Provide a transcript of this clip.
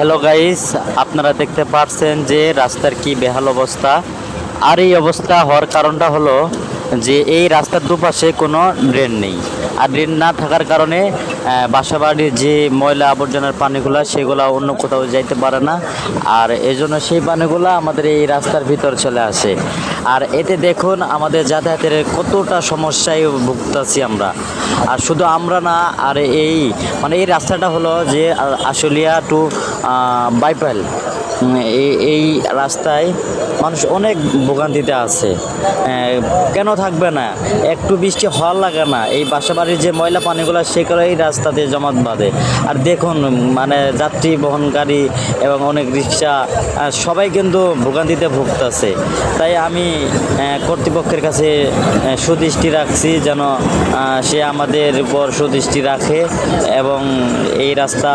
Hello guys, আপনারা দেখতে পাচ্ছেন যে রাস্তার কি বেহাল অবস্থা। আর এই অবস্থা হওয়ার কারণটা হলো যে এই রাস্তার দুপাশে কোনো ড্রেন নেই। আর ড্রেন না থাকার কারণে বাসাবাড়ির যে ময়লা আবর্জনার পানিগুলো সেগুলো অন্য কোথাও যাইতে পারে না। আর এজন্য সেই পানিগুলো আমাদের এই রাস্তার ভিতর চলে আসে। আর এতে দেখুন আমাদের যাতায়াতের কতটা সমস্যায় ভুগতেছি আমরা। আর শুধু আমরা না, আর এই রাস্তাটা হলো যে আশুলিয়া টু বাইপাল। এই রাস্তায় মানুষ অনেক ভোগান্তিতে আছে। কেন থাকবে না? একটু বৃষ্টি হওয়ার লাগে না, এই বাসাবাড়ির যে ময়লা পানিগুলো সেগুলো এই রাস্তাতে জমাট বাঁধে। আর দেখুন মানে যাত্রী বহনকারী এবং অনেক রিক্সা সবাই কিন্তু ভোগান্তিতে ভুগতেছে। তাই আমি কর্তৃপক্ষের কাছে সুদৃষ্টি রাখছি যেন সে আমাদের উপর সুদৃষ্টি রাখে এবং এই রাস্তা